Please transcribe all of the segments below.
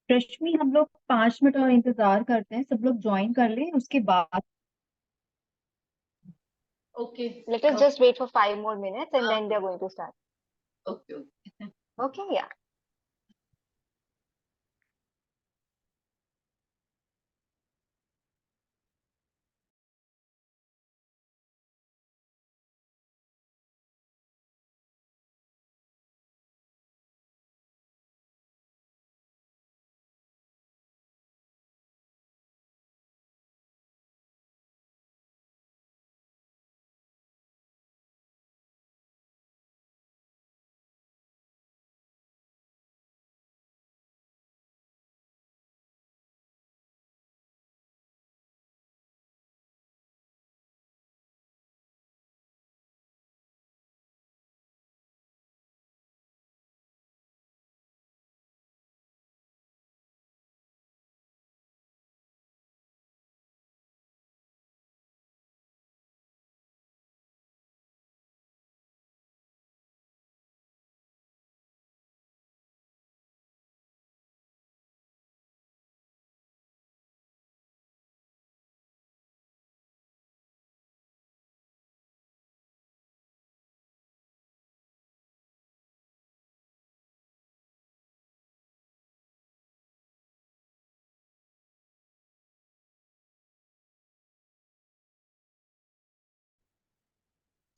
रश्मि, हम लोग 5 मिनट और इंतजार करते हैं, सब लोग ज्वाइन कर लें उसके बाद। Okay Let us just wait for 5 more minutes and then we are going to start. Okay okay. Okay, yeah.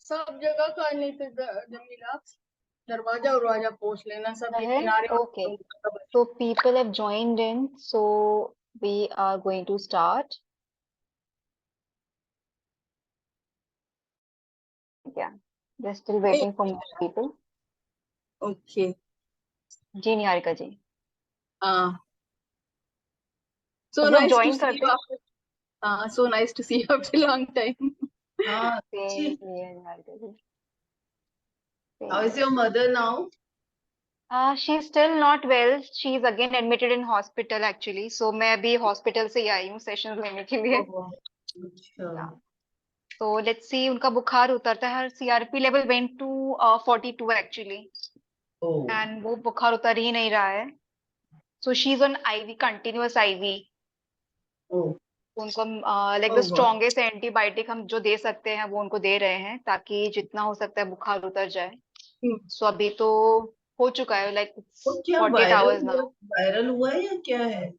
सब जगह का नहीं तो जमीला, दरवाजा उरवाजा पोछ लेना, सब ये Ahead? किनारे Okay. So people have joined in, so we are going to start. Yeah, we're still waiting for more people. Okay. जी निहारिका जी, हाँ, so सब लोग nice to ज्वाइन see कर you दो। after, so nice to see you after a long time. हाँ, Same here, Niharika ji. how Same is here. your mother now? She's still not well. She's again admitted in hospital actually. So मैं अभी hospital से ही आई हूँ sessions लेने के लिए। Oh, अच्छा। Yeah. So let's see, उनका बुखार उतरता है, CRP level went to 42 actually, Oh, and वो बुखार उतर ही नहीं रहा है. So she's on IV, continuous IV. oh, उनको like the oh God. strongest antibiotic हम जो दे सकते हैं वो उनको दे रहे हैं ताकि जितना हो सकता है बुखार उतर जाए. So अभी तो हो चुका है like तो क्या 48 hours now. वायरल हुआ है या क्या है?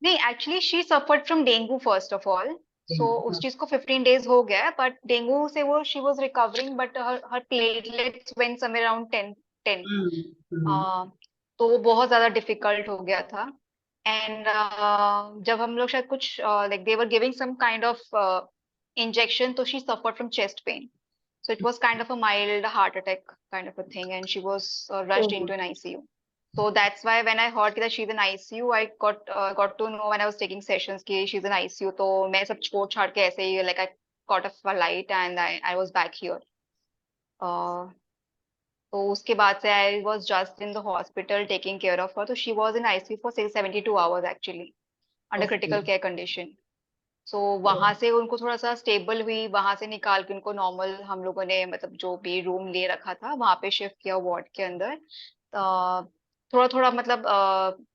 नहीं, actually she suffered from dengue first of all. So उस चीज को 15 डेज हो गया है, बट डेंगू से वो she was recovering, but her platelets went somewhere around 10. हम्म। तो वो बहुत ज्यादा डिफिकल्ट हो गया था. एंड जब हम लोग शायद कुछ like they were giving some kind of injection, तो she suffered from chest pain. So it was kind of a mild heart attack kind of a thing, and she was rushed into an ICU. So that's why when I heard that she's in ICU, I got to know when I was taking sessions कि she's in ICU. तो मैं सब छोड़ छाड़ के ऐसे ही like I caught a flight and I was back here. Uh, तो उसके बाद से I was just in the hospital taking care of her. तो she was in ICU for 72 hours actually under critical care condition. So वहां से उनको थोड़ा सा स्टेबल हुई, वहां से निकाल के उनको नॉर्मल हम लोगों ने मतलब जो भी रूम ले रखा था वहां पे शिफ्ट किया वार्ड के अंदर. थोड़ा थोड़ा मतलब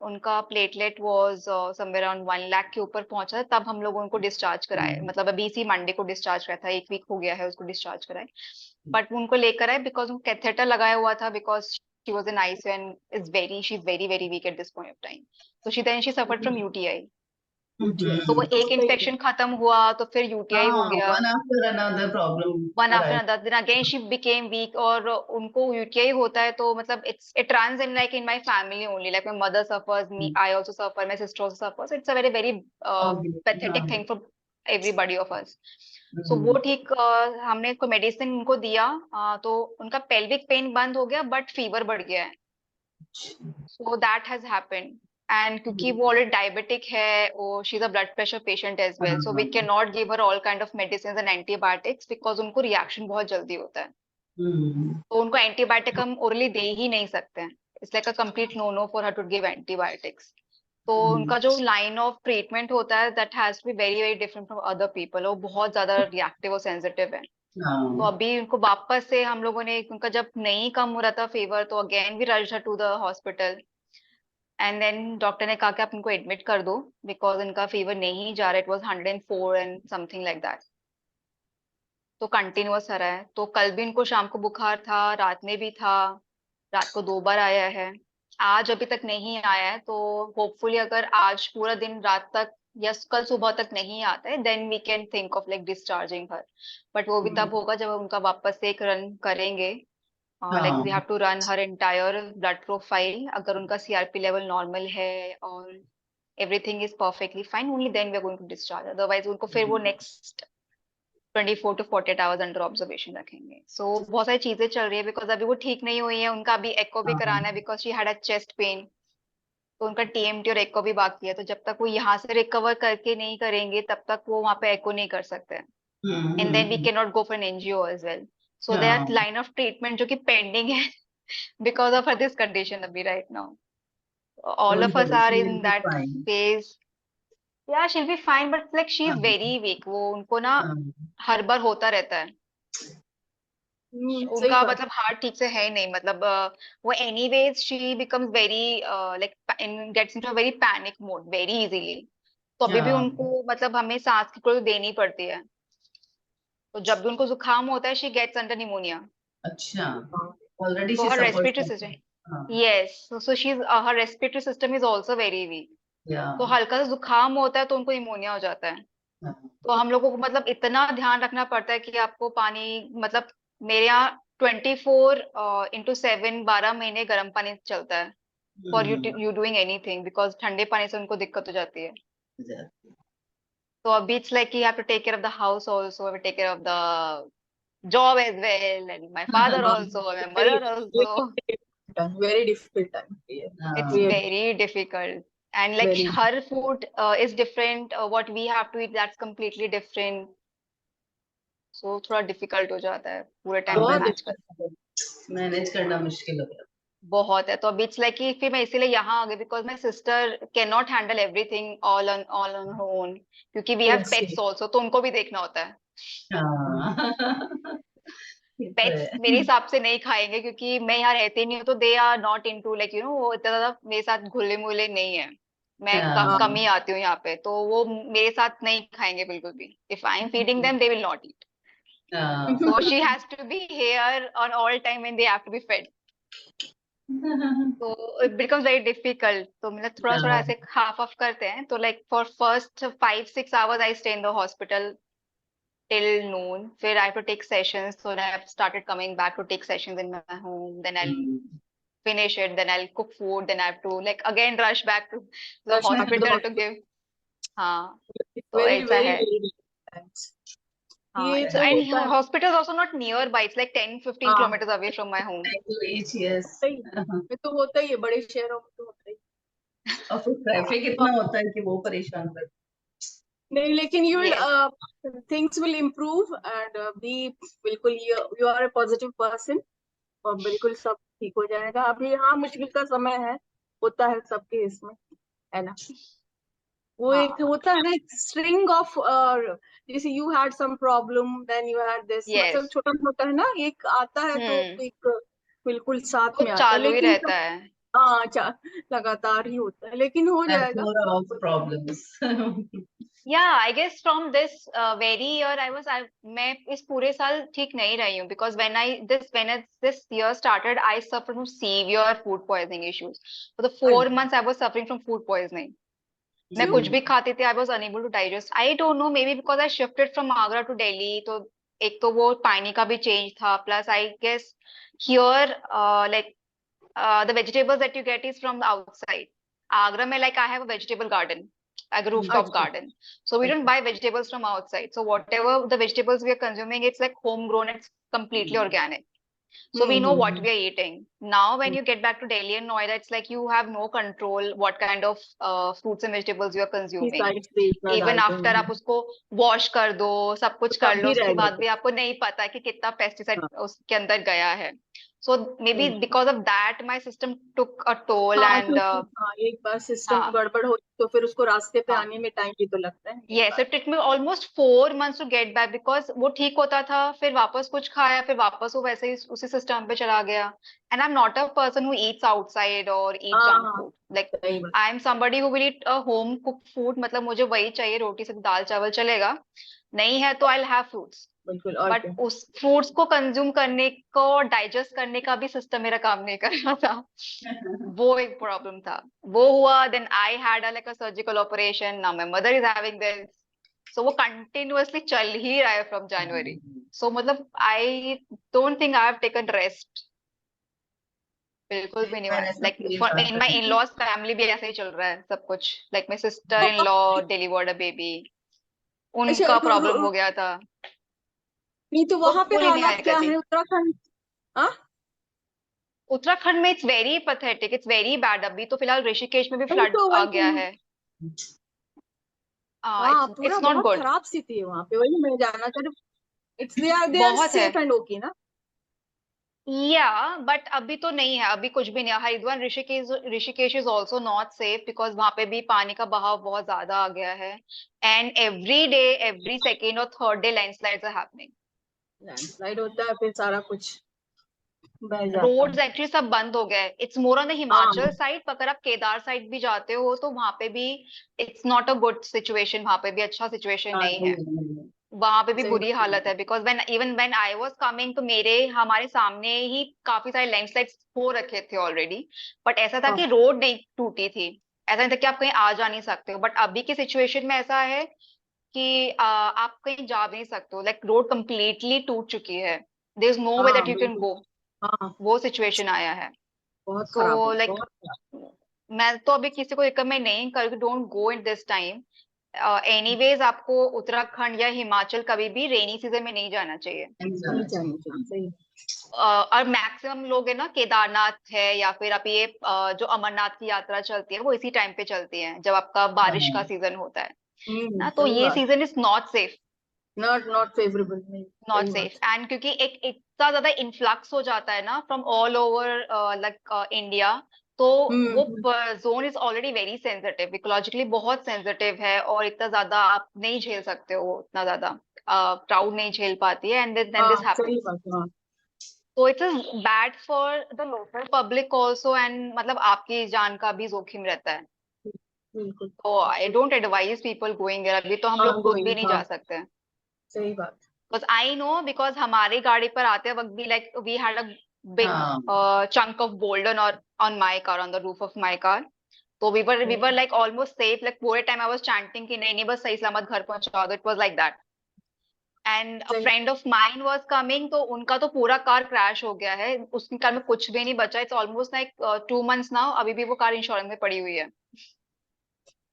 उनका platelet was somewhere around 1 lakh के ऊपर पहुंचा था, तब हम लोग उनको डिस्चार्ज कराए. मतलब अभी इसी मंडे को डिस्चार्ज कराया था, 1 वीक हो गया है उसको डिस्चार्ज कराए. बट उनको लेकर आए बिकॉज उनको कैथेटर लगाया हुआ था, because she was in ICU and she is very very weak at this point of time. तो शी सफर्ड फ्रॉम यूटीआई. तो वो एक इन्फेक्शन खत्म हुआ तो फिर यूटीआई हो गया. One after another problem one after arise. Another, then again she became weak. और उनको यूटीआई होता है तो मतलब it runs in like in my family only. Like my mother suffers, me I also suffer, my sister also suffers. It's a very very Obvious. Pathetic thing for everybody of us. So वो hmm. ठीक हमने को medicine उनको दिया. तो उनका pelvic pain बंद हो गया बट फीवर बढ़ गया है. So that has happened. And क्योंकि वो ऑलरेडी डायबिटिक है, वो she is a blood pressure patient as well, so we can not give her all kind of medicine and antibiotics because उनको रिएक्शन बहुत जल्दी होता है. तो उनको एंटीबायोटिक हम ओरली दे ही नहीं सकते हैं. It's like a complete no no for her to give antibiotics. तो उनका जो लाइन ऑफ ट्रीटमेंट होता है that has to be very very different from other people. वो बहुत ज्यादा रिएक्टिव और सेंसिटिव है. तो अभी उनको वापस से हम लोगों ने, उनका जब नहीं कम हो रहा था फीवर, तो again we rushed her to the hospital. And then doctor ने कहा कि आप इनको एडमिट कर दो बिकॉज इनका फीवर नहीं जा रहा, it was 104 and something like that. तो कंटिन्यूअस आ रहा है। तो कल भी इनको शाम को बुखार था, रात में भी था, रात को 2 बार आया है, आज अभी तक नहीं आया है। तो होपफुली अगर आज पूरा दिन रात तक या कल सुबह तक नहीं आता है then we can think of like discharging her. But वो भी तब होगा जब हम उनका वापस से एक रन करेंगे, लाइक वी हैव हाँ to run her entire blood profile. अगर उनका सीआरपी लेवल नॉर्मल है और everything is perfectly fine, only then we are going to discharge. Otherwise उनको फिर वो next 24 to 48 hours under observation रखेंगे। सो बहुत सारी चीजें चल रही है बिकॉज अभी वो ठीक नहीं हुई है। उनका अभी एको भी कराना है because she had a chest pain. तो उनका टीएमटी और एको भी बाकी है। तो जब तक वो यहाँ से रिकवर करके नहीं करेंगे तब तक वो वहाँ पे एको नहीं कर सकते हैं। And then we can not go for an NGO as well. So they are हाँ लाइन ऑफ ट्रीटमेंट जो कि पेंडिंग है बिकॉज ऑफ दिस कंडीशन अभी right now. All don't of us worry, are she in will be that fine. Phase. या she will be fine but like she is हाँ very weak. वो उनको ना हाँ हर बार होता रहता है। सही उनका बात। मतलब हार्ट ठीक से है ही नहीं। मतलब वो anyways she becomes very like in gets into a very panic mode very easily. तो अभी भी हाँ उनको मतलब हमें सांस की गोली देनी पड़ती है। तो जब भी उनको जुकाम होता है शी गेट्स अंडर निमोनिया। अच्छा, ऑलरेडी तो she her suffers respiratory from. System, हाँ yes, so she her respiratory system is also very weak. या तो हल्का सा जुकाम होता है तो उनको निमोनिया हो जाता है। हाँ तो हम लोगों को मतलब इतना ध्यान रखना पड़ता है कि आपको पानी मतलब मेरे यहाँ 24/7 12 महीने गर्म पानी चलता है for you doing anything because ठंडे पानी से उनको दिक्कत हो जाती है। exactly. तो अभी it's like you have to take care of the house also, take care of the job as well and my father also, my Very, mother also. very difficult time. Yeah. It's हाँ Really, very difficult and like very. her food is different, what we have to eat that's completely different. So थोड़ा difficult हो जाता है पूरे time पे बहुत match कर। Manage करना मुश्किल हो गया। बहुत है। तो अभी इट्स लाइक कि फिर मैं इसीलिए यहाँ आ गई because my sister can not handle everything all on her own क्योंकि we have Yes, yes. Pets also तो उनको भी देखना होता है। हाँ ये तो पेट्स है। मेरे हिसाब से नहीं खाएंगे क्योंकि मैं यहाँ रहती नहीं हूँ। तो they are not into like you know वो इतना ज्यादा मेरे साथ घुले मुले नहीं है। मैं हाँ कम ही आती हूँ यहाँ पे तो वो मेरे साथ नहीं खाएंगे बिल्कुल भी। If I am feeding them they will not eat. हाँ So she has to be here on all time when they have to be fed. So it becomes very difficult. तो मतलब थोड़ा थोड़ा हाँ, ऐसे हाफ ऑफ करते हैं। तो like for first 5-6 hours I stay in the hospital till noon. फिर I have to take sessions. So then I've started coming back to take sessions in my home. Then I'll finish it. Then I'll cook food. Then I have to like again rush back to the Rush back to the hospital to hospital. give. हाँ तो Very, ऐसा very, है। very difficult times. हाँ ये it's तो and होता है। hospital is also not nearby. It's like 10-15 हाँ, kilometers away from my home. Thank you, H, yes. सही। ये तो होता ही है बड़े शहरों में तो होता ही और फिर ट्रैफिक है। इतना होता है कि वो परेशान कर। नहीं लेकिन you will Yes. things will improve and be बिल्कुल you are a positive person और बिल्कुल सब ठीक हो जाएगा। अभी हाँ मुश्किल का समय है, होता है सबके इसमें, है ना। वो एक हाँ होता है ना स्ट्रिंग ऑफ जैसे you had some problem then you had this, मतलब yes. छोटा मोटा है ना, एक आता है तो हम्म एक बिल्कुल साथ वो में आता है चालू ही लेकिन रहता है। हाँ लगातार ही होता है लेकिन हो जाएगा। Plethora of problems. Yeah, I guess from this very year मैं इस पूरे साल ठीक नहीं रही हूँ because when this year started I suffered from severe food poisoning issues. For the 4 months I was suffering from food poisoning. मैं कुछ भी खाती थी I was unable to digest. I don't know, maybe because I shifted from Agra to Delhi. तो एक तो वो पानी का भी change था plus I guess here like the vegetables that you get is from the outside. Agra में like I have a vegetable garden, like a rooftop अच्छा garden. So we don't buy vegetables from outside. So whatever the vegetables we are consuming, it's like homegrown, it's completely organic. So we know what we are eating. Now when you get back to Delhi and Noida, it's like you have no control what kind of fruits and vegetables you are consuming. Side पे इतना Even डालते after हैं आप उसको wash कर दो, सब तो कुछ कर तब लो, भी उसके रह बाद जाते भी आपको नहीं पता कि कितना पेस्टिसाइड हैं। उसके अंदर गया है। So maybe because of that my system took a toll हाँ and क्योंकि एक बार सिस्टम हाँ गड़बड़ हो तो फिर उसको रास्ते पे हाँ आने में टाइम भी तो लगता है। yes it took me almost 4 months to get back because वो ठीक होता था फिर वापस कुछ खाया फिर वापस वो वैसे ही उसी सिस्टम पे चला गया and I'm not a person who eats outside or eat हाँ junk हाँ food like सही बात। I'm somebody who will eat a home cooked food मतलब मुझे वही चाहिए रोटी से दाल चावल चलेगा नहीं है तो I'll have fruits बिल्कुल और बट क्या। उस फ्रूट्स को कंज्यूम करने को डाइजेस्ट करने का भी सिस्टम मेरा काम नहीं कर रहा था वो एक प्रॉब्लम था वो हुआ then I had like a surgical operation now my mother is having this so वो कंटिन्यूअसली चल ही रहा है फ्रॉम जनवरी सो मतलब I don't think I have taken rest बिल्कुल भी नहीं हुआ मैंने सब लाइक परेशान इन कर माय इन दिया। लॉज फैमिली भी ऐसे ही चल रहा है सब कुछ like my sister in law delivered a baby अच्छा उनका प्रॉब्लम हो गया था नहीं तो वो वहां पे बोल ही नहीं हालात आएगा क्या जी है उत्तराखंड? हाँ उत्तराखंड में it's very pathetic it's very bad अभी तो फिलहाल ऋषिकेश में भी वही फ्लड तो आ वही गया तो है हाँ इट्स पूरा इट्स नॉट बहुत गुड खराब स्थिति है वहां पे, वही मैं जानना चाह रही हूँ। इट्स दे आर बहुत है सेफ एंड ओके ना? या बट अभी तो नहीं है अभी कुछ भी नहीं है Haridwar Rishikesh is also not safe because वहां पे भी पानी का बहाव बहुत ज्यादा आ गया है and every day every second और third day landslides are happening landslide होता है फिर सारा कुछ बह जाता है। रोड्स एक्चुअली सब बंद हो गए इट्स मोर ऑन द हाँ हिमाचल साइड अगर आप केदार साइड भी जाते हो तो वहां पे भी it's not a good situation वहां पे भी अच्छा सिचुएशन हाँ नहीं है नहीं, वहां पे भी सही बुरी बात है। हालत है because when I was coming तो मेरे हमारे सामने ही काफी सारे लैंडस्लाइड्स हो रखे थे ऑलरेडी बट ऐसा था हाँ कि रोड नहीं टूटी थी ऐसा नहीं था कि आप कहीं आ जा नहीं सकते हो बट अभी की सिचुएशन में ऐसा है कि आप कहीं जा भी नहीं सकते हो लाइक रोड कम्प्लीटली टूट चुकी है देयर इज नो वे हाँ दैट यू कैन बिल्कुल। गो हाँ वो सिचुएशन आया है बहुत खराब सो है लाइक बहुत खराब। मैं तो अभी किसी को रिकमेंड नहीं करूँगी don't go in this time anyways आपको उत्तराखंड या हिमाचल कभी भी रेनी सीजन में नहीं जाना चाहिए नहीं नहीं जाना चाहिए चाहिए। चाहिए, सही। और मैक्सिमम लोग है ना केदारनाथ है या फिर आप ये जो अमरनाथ की यात्रा चलती है वो इसी टाइम पे चलती है जब आपका बारिश का हाँ सीजन होता है ना तो सही ये बात। Season is not safe not not favourable, नहीं नॉट सही सेफ बात। एंड क्योंकि एक इतना ज्यादा इन्फ्लक्स हो जाता है ना from all over like India तो वो hmm. Zone is already very sensitive ecologically बहुत सेंसिटिव है और इतना ज्यादा आप नहीं झेल सकते हो उतना ज्यादा क्राउड नहीं झेल पाती है एंड देन हाँ दिस सही हैपेंस बात। हाँ तो it is bad for the local public also and मतलब आपकी जान का भी जोखिम रहता है बिल्कुल। तो I don't advise people going there अभी तो हम हाँ लोग खुद भी गोइंग नहीं हाँ जा सकते सही बात। बिकॉज आई नो बिकॉज हमारी गाड़ी पर आते वक्त भी like we had a big हाँ chunk of boulder on my car on the roof of my car so we were like almost safe like पूरे टाइम I was chanting कि नहीं नहीं बस सही सलामत घर पहुंचा दो it was like that and a सही। friend of mine was coming तो उनका तो पूरा कार क्रैश हो गया है उसकी कार में कुछ भी नहीं बचा it's almost like 2 months now अभी भी वो कार इंश्योरेंस में पड़ी हुई है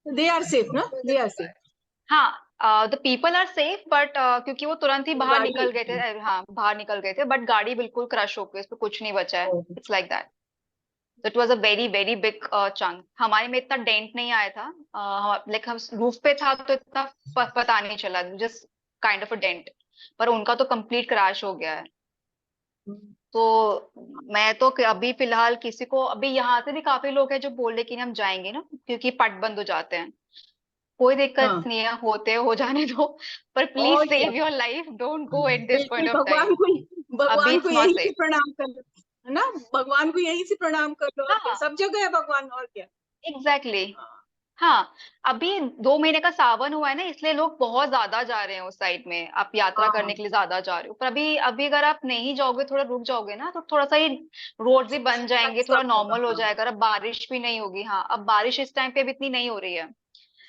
दे आर सेफ ना, दे आर सेफ। हाँ the people are safe but क्योंकि वो तुरंत ही बाहर गाड़ी निकल गए थे हाँ बाहर निकल गए थे बट गाड़ी बिल्कुल क्रश हो गई उस पर कुछ नहीं बचा है it's like that it was a very very big chunk हमारे में इतना डेंट नहीं आया था लाइक हम रूफ पे था तो इतना पता नहीं चला just kind of a dent पर उनका तो कंप्लीट क्रैश हो गया है तो मैं तो अभी फिलहाल किसी को अभी यहाँ से भी काफी लोग हैं जो बोल रहे कि हम जाएंगे ना क्योंकि पट बंद हो जाते हैं कोई दिक्कत हाँ नहीं है होते हो जाने दो पर प्लीज और क्या। Save your life don't go at this बिल्कुल पॉइंट ऑफ टाइम अभी भगवान को इट्स नॉट यही से सेफ प्रणाम कर लो, है ना? भगवान को यही से प्रणाम कर लो, और क्या, हाँ सब जगह है भगवान, और क्या। एग्जैक्टली हाँ हाँ अभी 2 महीने का सावन हुआ है ना इसलिए लोग बहुत ज्यादा जा रहे हैं उस साइड में आप यात्रा हाँ करने के लिए ज्यादा जा रहे हो पर अभी अभी अगर आप नहीं जाओगे थोड़ा रुक जाओगे ना तो थोड़ा सा ही रोड भी बन जाएंगे थोड़ा सब होगा। नॉर्मल हो हाँ जाएगा अब बारिश भी नहीं होगी हाँ अब बारिश इस टाइम पे अभी इतनी नहीं हो रही है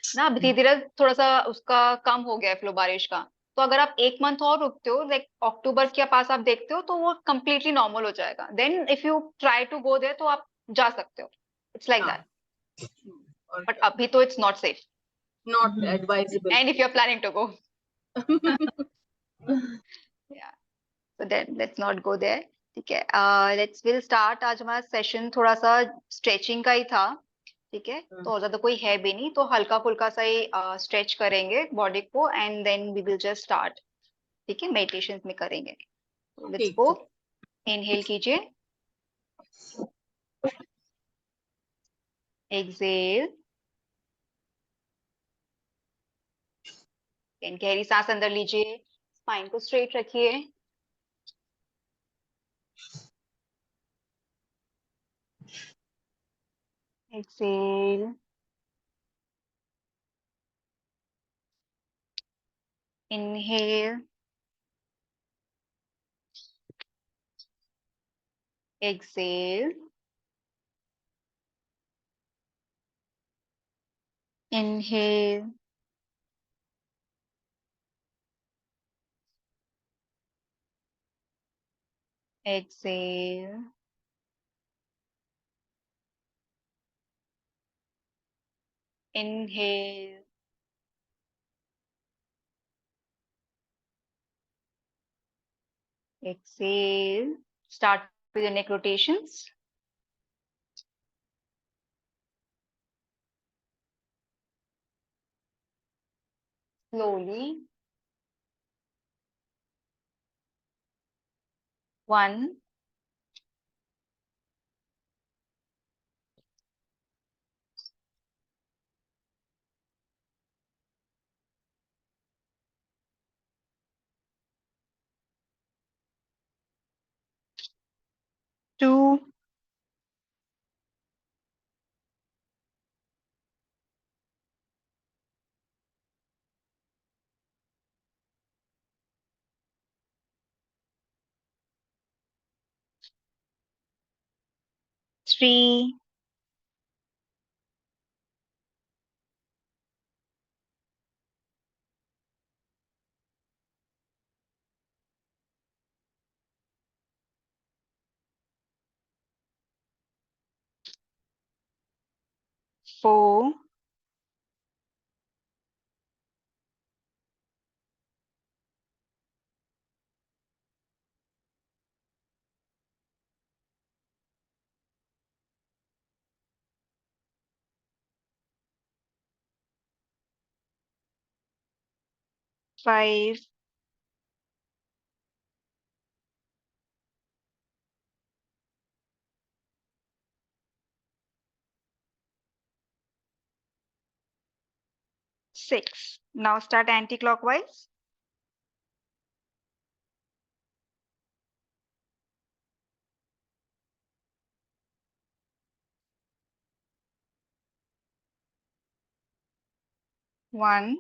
ना अब धीरे धीरे थोड़ा सा उसका कम हो गया है फ्लो बारिश का तो अगर आप 1 मंथ और रुकते हो लाइक अक्टूबर के पास आप देखते हो तो वो कम्प्लीटली नॉर्मल हो जाएगा then if you try to go there तो आप जा सकते हो इट्स लाइक दैट हाँ और बट क्या, अभी तो it's not safe not advisable. And if you are planning to go yeah so then let's not go there ठीक है लेट्स विल स्टार्ट आज हमारा सेशन थोड़ा सा स्ट्रेचिंग का ही था ठीक है तो ज्यादा कोई है भी नहीं तो हल्का फुल्का सा ही स्ट्रेच करेंगे बॉडी को and then we will just start ठीक है मेडिटेशन में करेंगे लेट्स ठीक गो ठीक। इनहेल कीजिए एक्सेल, गहरी सांस अंदर लीजिए, स्पाइन को स्ट्रेट रखिए। Exhale, inhale, exhale, inhale, exhale, inhale, exhale. Start with your neck rotations. Slowly. 1, 2, 3, 4, 5, 6. Now start anti-clockwise. 1,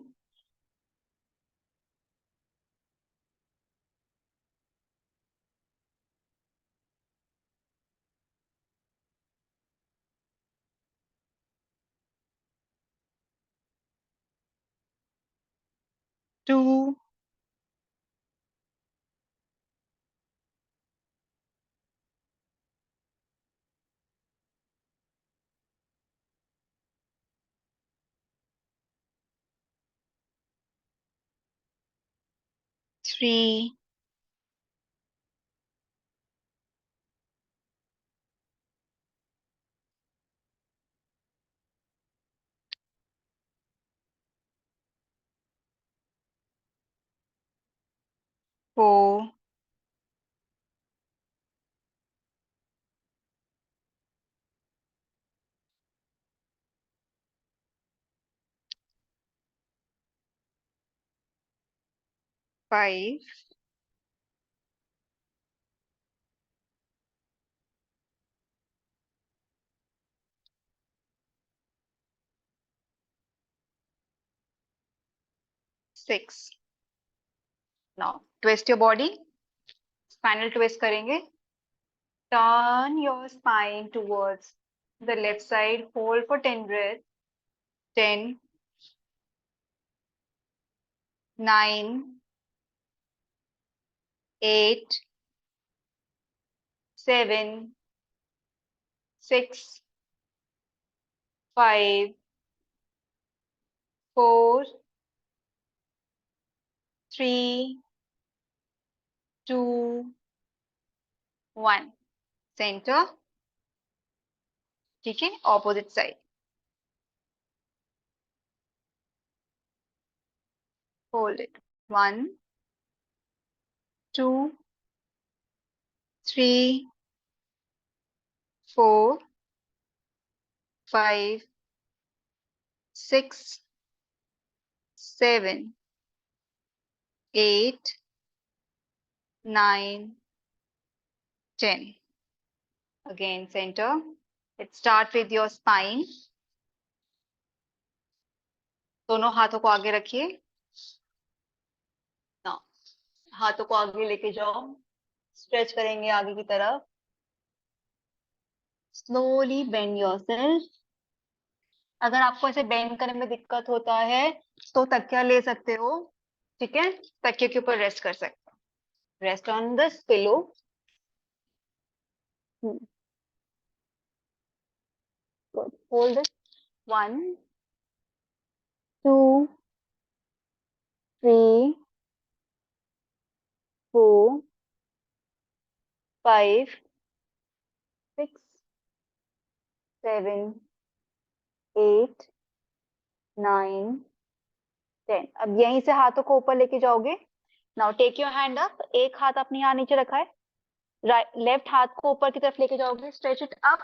2, 3, 4, 5, 6. Now twist your body. Spinal twist करेंगे. Turn your spine towards the left side. Hold for 10 breaths. 10, 9, 8, 7, 6, 5, 4, 3, 2, 1. Center. ठीक है, opposite side. Hold it. 1, 2, 3, 4 5 6 7 8 9 10. Again, center. Let's start with your spine. दोनों हाथों को आगे रखिए. Now, हाथों को आगे लेके जाओ. स्ट्रेच करेंगे आगे की तरफ. Slowly bend yourself. अगर आपको ऐसे बेंड करने में दिक्कत होता है तो तकिया ले सकते हो. ठीक है, तकिए के ऊपर रेस्ट कर सकते हो. Rest on this pillow. Good. Hold it. 1 2 3 4 5 6 7 8 9 10. अब यहीं से हाथों को ऊपर लेके जाओगे. Now take your hand up. एक हाथ अपने यहाँ नीचे रखा है. लेफ्ट हाथ को ऊपर की तरफ लेके जाओगे. Stretch it up.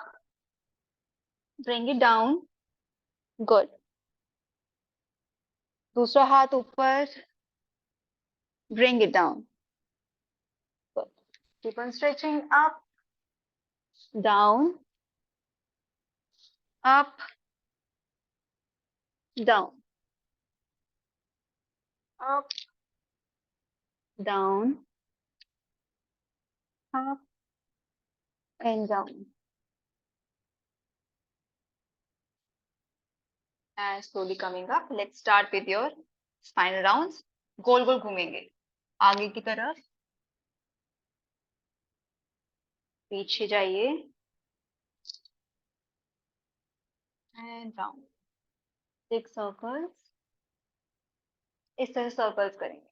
Bring it down. Good. दूसरा हाथ ऊपर. Bring it down. Good. Keep on stretching up down up down up down up and down and slowly coming up. Let's start with your spinal rounds. गोल गोल घूमेंगे आगे की तरफ. पीछे जाइए and round. 6 circles. इस तरह सर्कल्स करेंगे.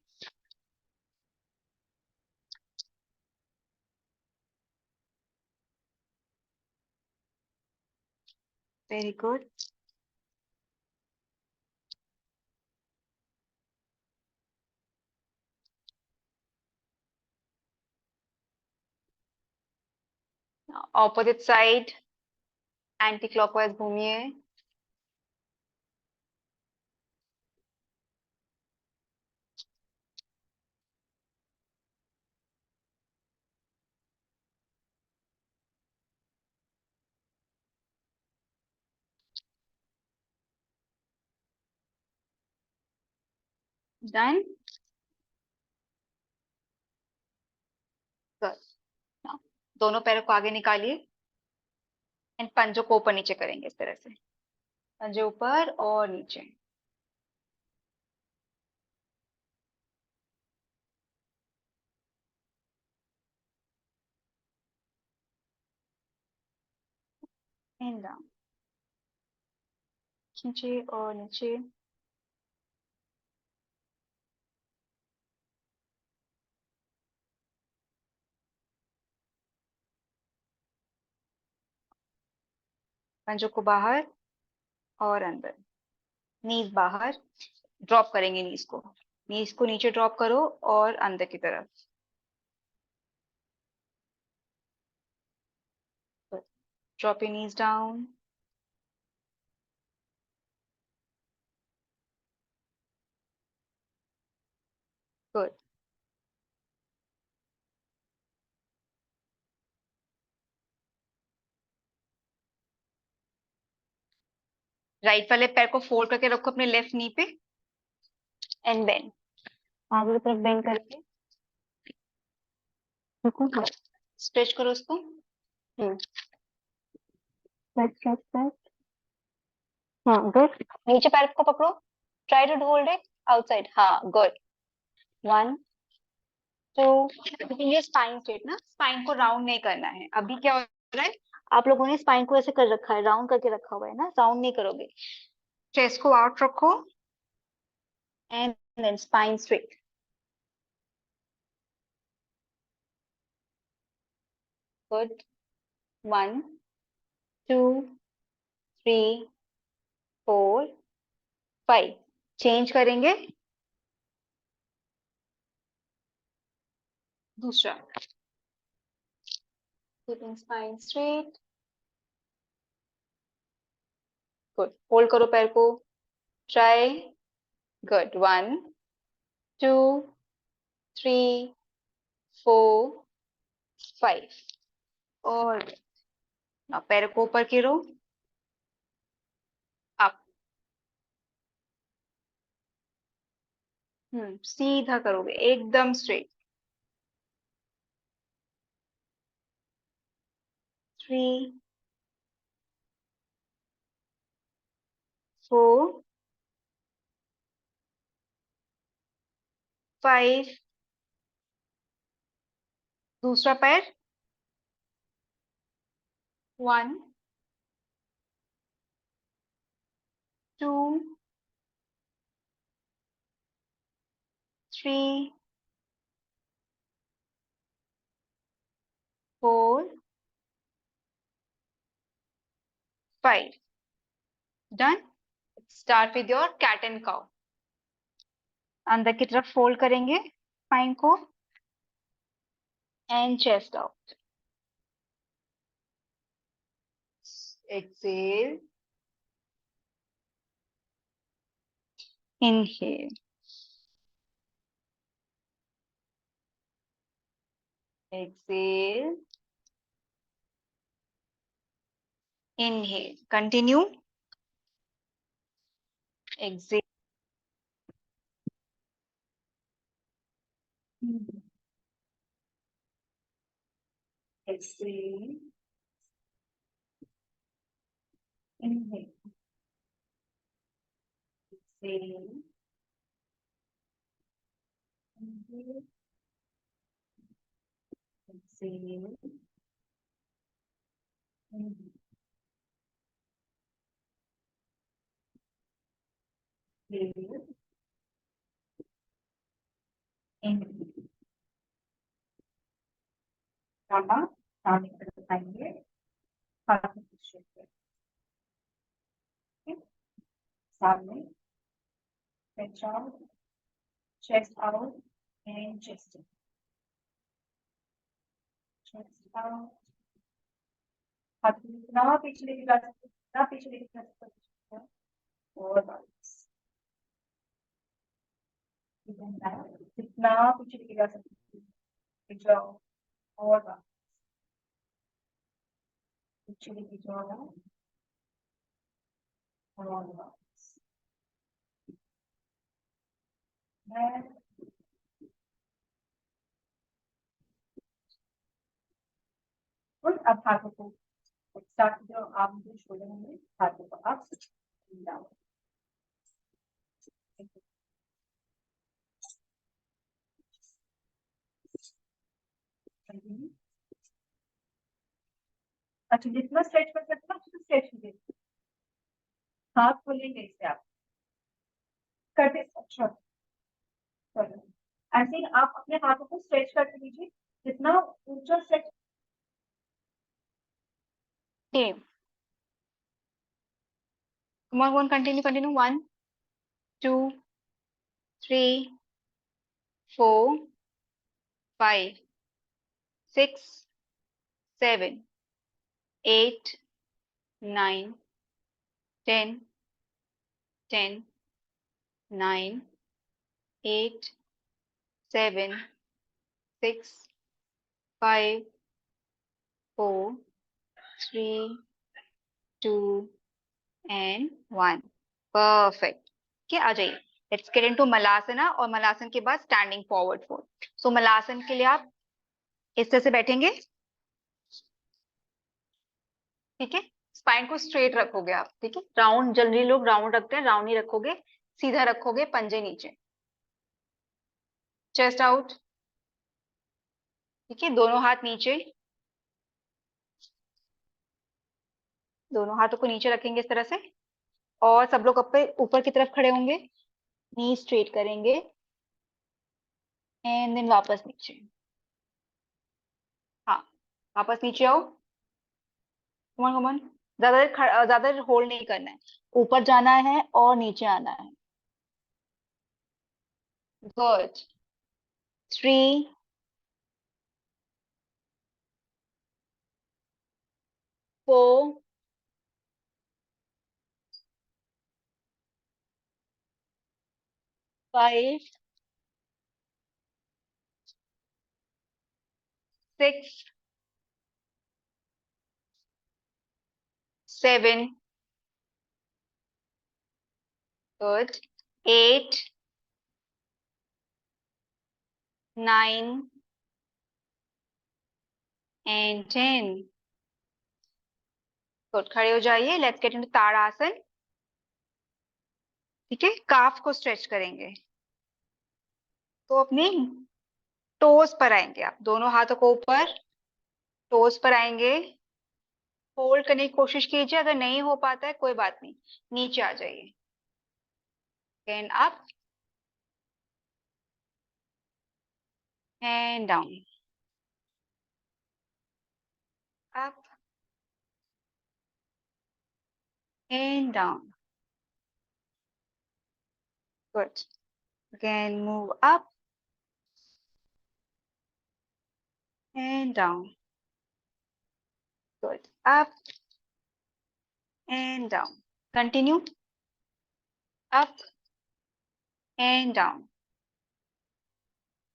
Very good. Now, opposite side anti-clockwise घूमिए. Done. Good. Now, दोनों पैरों को आगे निकालिए एंड पंजों को ऊपर नीचे करेंगे इस तरह से. पंजे ऊपर और नीचे. And down. नीचे और नीचे. पंजों को बाहर और अंदर. नीज बाहर. ड्रॉप करेंगे नीज को. नीज को नीचे ड्रॉप करो और अंदर की तरफ. Drop your knees down. Good. Right वाले पैर को फोल्ड करके रखो अपने लेफ्ट नी पे एंड बेंड. आगे की तरफ बेंड करके रखो. स्ट्रेच करो उसको. Stretch stretch stretch. हाँ गुड. नीचे पैर को पकड़ो. Try to hold it outside. हाँ गुड. 1 2. ये स्पाइन स्ट्रेट ना. स्पाइन को राउंड नहीं करना है. अभी क्या हो रहा है, आप लोगों ने स्पाइन को ऐसे कर रखा है, राउंड करके रखा हुआ है ना. राउंड नहीं करोगे. चेस्ट को आउट रखो and then spine straight. Good. 1 2 3 4 5. Change करेंगे. दूसरा. Keeping spine straight. Good, hold करो पैर को, ट्राई, गुड, 1 2 3 4 5, और ना पैर को ऊपर गिरो, अप, सीधा करोगे, एकदम स्ट्रेट, 3 4 5, दूसरा पैर, 1 2 3 4 5, done. Start with your cat and cow, अंदर की तरफ फोल्ड करेंगे स्पाइन को, and chest out, exhale, inhale, exhale, inhale, continue, exhale, exhale, inhale, exhale, inhale, exhale, inhale, exhale, inhale. सामने की तरफ आएंगे, हाथ को पीछे करें, ठीक? सामने, stretch out, chest out, and chest in. Chest out, हाथ को जितना पीछे लेके जा सकते हैं, जितना पीछे लेके जा सकते हैं, और बस जितना पीछे लेके जा सकते हैं, जाओ, और बस पीछे लेके जाओ, और बस मैं और अब हाथों को स्टार्ट जो आप जो शोल्डर होंगे, हाथों को आप डाउन, अच्छा जितना स्ट्रेच कर सकते हो उतना स्ट्रेच कीजिए, हाथ खोलेंगे इससे आप करते, अच्छा चलो ऐसे ही आप अपने हाथों को स्ट्रेच करके लीजिए, जितना ऊंचा stretch, okay, come on, continue, 1 2 3 4 5 6 7 8 9 10 10 9 8 7 6 5 4 3 2 and 1, perfect. क्या आ जाइए, लेट्स गेट इनटू मलासना, और मलासन के बाद स्टैंडिंग फॉरवर्ड फोल्ड। सो मलासन के लिए आप इस तरह से बैठेंगे, ठीक है, स्पाइन को स्ट्रेट रखोगे आप, ठीक है, राउंड, जनरली लोग राउंड रखते हैं, राउंड ही रखोगे, सीधा रखोगे, पंजे नीचे, चेस्ट आउट, ठीक है, दोनों हाथ नीचे, दोनों हाथों को नीचे रखेंगे इस तरह से, और सब लोग अपने ऊपर की तरफ खड़े होंगे, नी स्ट्रेट करेंगे, एंड देन वापस नीचे, हाँ वापस नीचे आओ, कमान कमान, ज्यादा ज्यादा देर होल्ड नहीं करना है, ऊपर जाना है और नीचे आना है, गुड, 3 4 5, 6, 7, good, 8, 9 and 10. गुड, खड़े हो जाइए. लेट्स गेट इनटू ताड़ासन. ठीक है, काफ को स्ट्रेच करेंगे. तो अपनी टोस पर आएंगे आप, दोनों हाथों को ऊपर, टोस पर आएंगे. होल्ड करने की कोशिश कीजिए, अगर नहीं हो पाता है कोई बात नहीं, नीचे आ जाइए. And up and down, up and down. Good. Again move up and down. Good. Up and down. Continue. Up and down.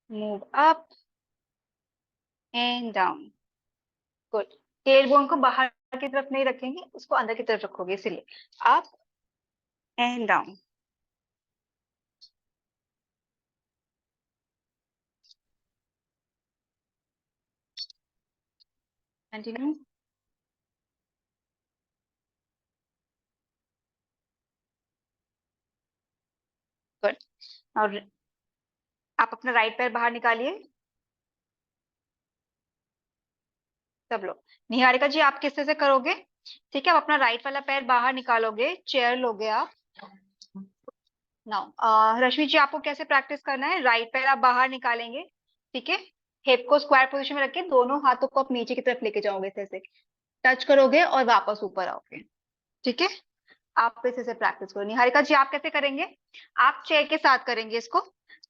Move up and down. Good. Tailbone को बाहर की तरफ नहीं रखेंगे, उसको अंदर की तरफ रखोगे, इसीलिए up and down. Continue. Good. और आप अपना राइट पैर बाहर निकालिए, सब लोग. निहारिका जी, आप किससे से करोगे? ठीक है, आप अपना राइट वाला पैर बाहर निकालोगे, चेयर लोगे आप. नाउ रश्मि जी, आपको कैसे प्रैक्टिस करना है? राइट पैर आप बाहर निकालेंगे, ठीक है, हिप को स्क्वायर पोजीशन में रख के दोनों हाथों को आप नीचे की तरफ लेके जाओगे, ऐसे टच करोगे और वापस ऊपर आओगे. ठीक है, आप इसे से प्रैक्टिस करो. निहारिका जी, आप कैसे करेंगे? आप चेयर के साथ करेंगे इसको.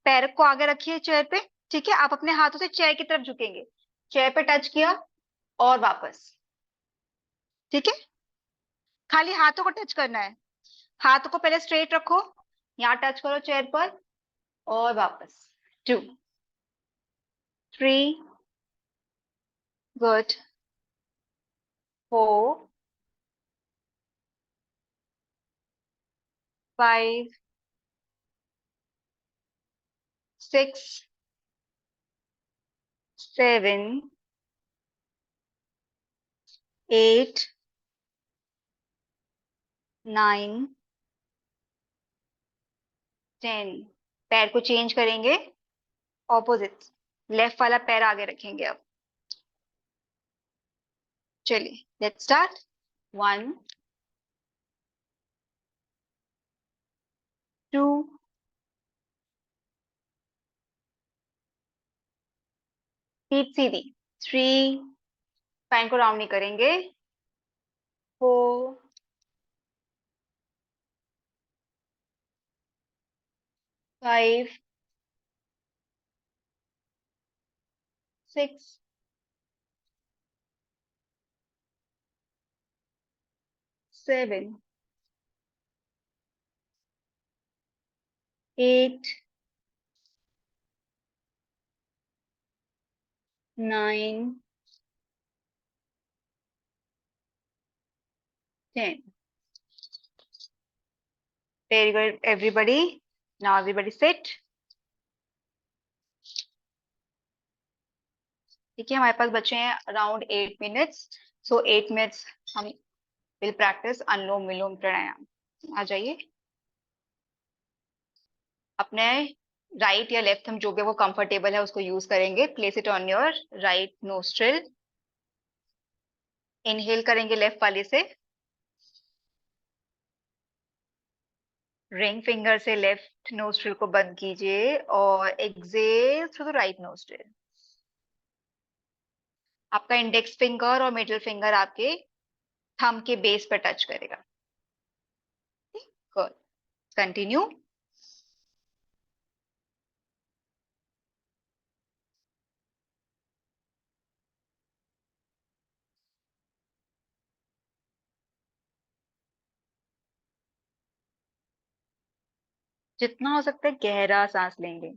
पैर को आगे रखिए चेयर पे. ठीक है, आप अपने हाथों से चेयर की तरफ झुकेंगे, चेयर पे टच किया और वापस. ठीक है, खाली हाथों को टच करना है. हाथों को पहले स्ट्रेट रखो, यहाँ टच करो चेयर पर और वापस. 2, 3, गुड, 4, 5, 6, 7, 8, 9, 10. पैर को चेंज करेंगे, ऑपोजिट, लेफ्ट वाला पैर आगे रखेंगे अब. चलिए, लेट्स स्टार्ट. 1, 2, पीठ सीधी. 3, पैन को राउंड नहीं करेंगे. 4, 5, 6, 7, 8, 9, 10. Very good, everybody. Now everybody sit. ठीक है, हमारे पास बचे हैं अराउंड 8 मिनट्स. सो 8 मिनट्स हम विल प्रैक्टिस अनुलोम विलोम प्राणायाम. आ जाइए. अपने राइट या लेफ्ट हम जो भी वो कंफर्टेबल है उसको यूज करेंगे. Place it on your right nostril. Inhale करेंगे लेफ्ट वाले से, रिंग फिंगर से लेफ्ट नोस्ट्रिल को बंद कीजिए और exhale through the right nostril. आपका इंडेक्स फिंगर और मिडिल फिंगर आपके थंब के बेस पर टच करेगा. गुड. कंटिन्यू. जितना हो सकता है गहरा सांस लेंगे।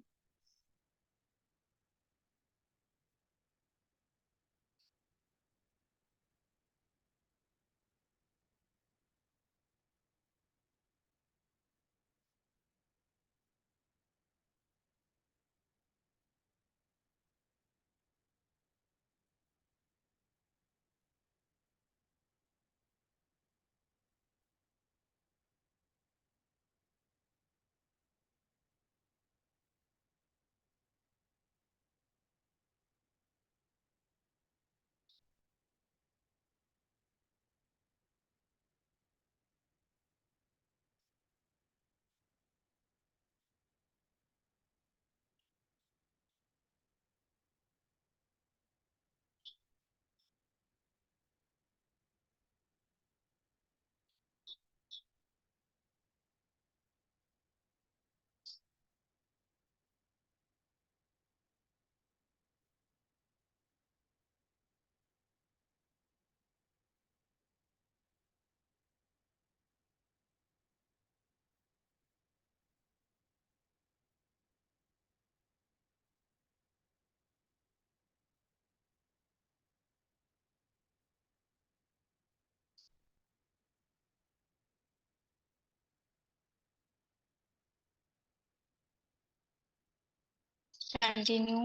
कंटिन्यू।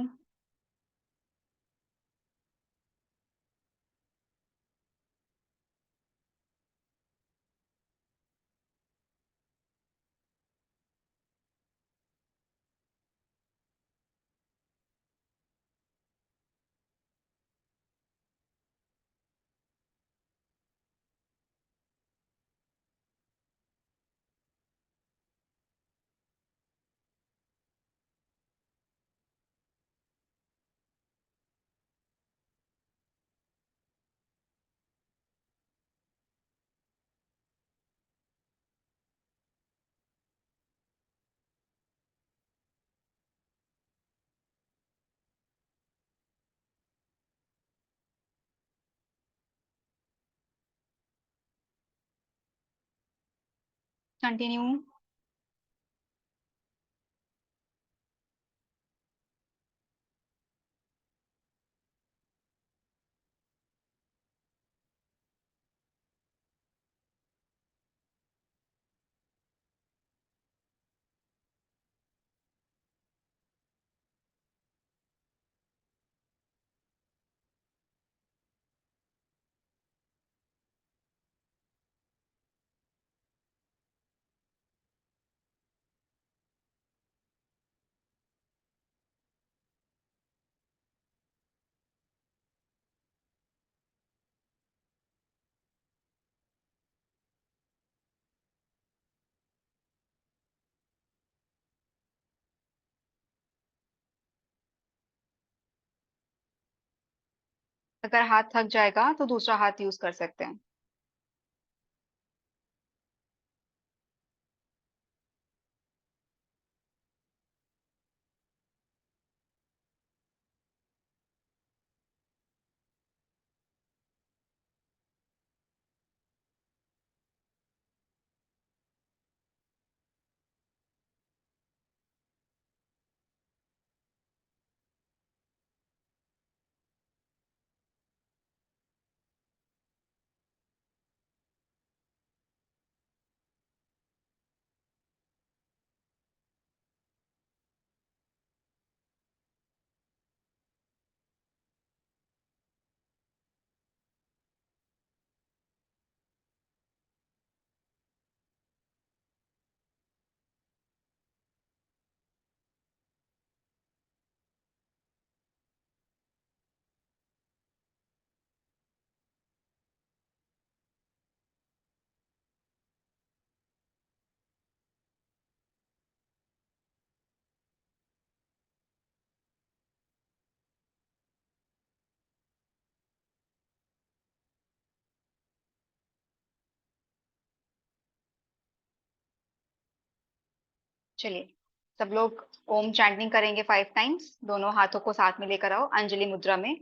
कंटिन्यू। अगर हाथ थक जाएगा तो दूसरा हाथ यूज कर सकते हैं। चलिए, सब लोग ओम चैंटिंग करेंगे 5 टाइम्स। दोनों हाथों को साथ में लेकर आओ अंजलि मुद्रा में।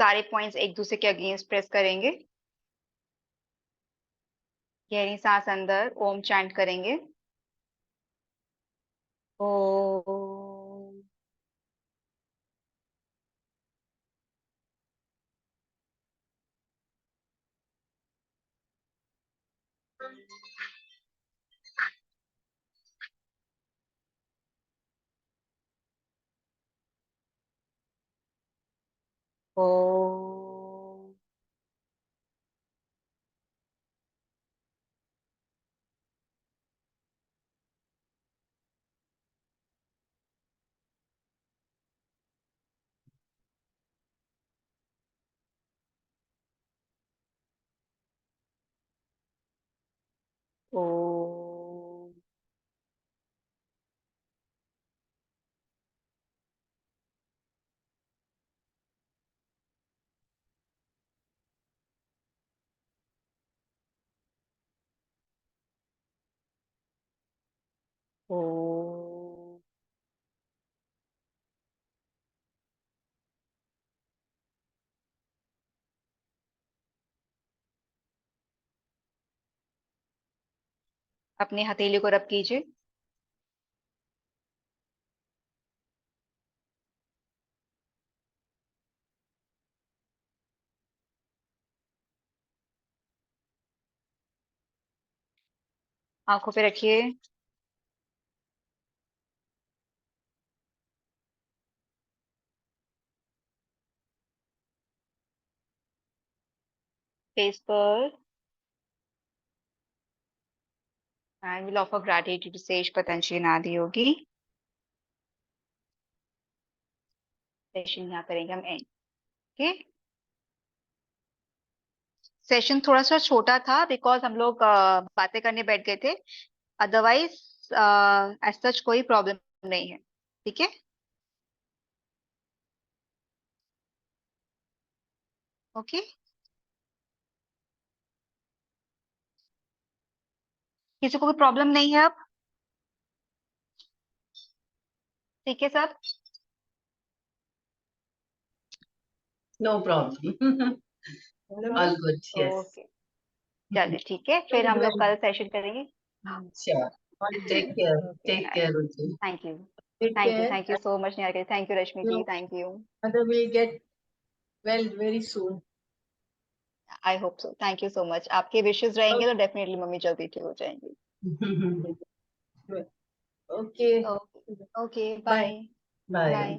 सारे पॉइंट्स एक दूसरे के अगेंस्ट प्रेस करेंगे। गहरी सांस अंदर ओम चैंट करेंगे। Oh. Oh. Oh. अपनी हथेली को रब कीजिए। आंखों पे रखिए। फेस पर। And we'll offer gratitude to Sage Patanjali and Adi Yogi. Session यहाँ करेंगे हम एंड। ओके, सेशन थोड़ा सा छोटा था बिकॉज हम लोग बातें करने बैठ गए थे। अदरवाइज एज सच कोई प्रॉब्लम नहीं है। ठीक है, ओके। किसी को कोई प्रॉब्लम नहीं है अब? ठीक है सब। No problem. All good. Yes. Okay, चलिए ठीक है, फिर हम लोग कल सेशन करेंगे। Sure. Take care. Okay, Take care, Ruchi. Thank you, Take thank you, care. Thank you so much Niharika, thank you Rashmi ji, No. Thank you. Mother will get well very soon. I hope so, thank you so much. आपके wishes रहेंगे तो definitely mummy जल्दी ठीक हो जाएंगी। Okay. Okay, Bye. Bye Bye. Bye.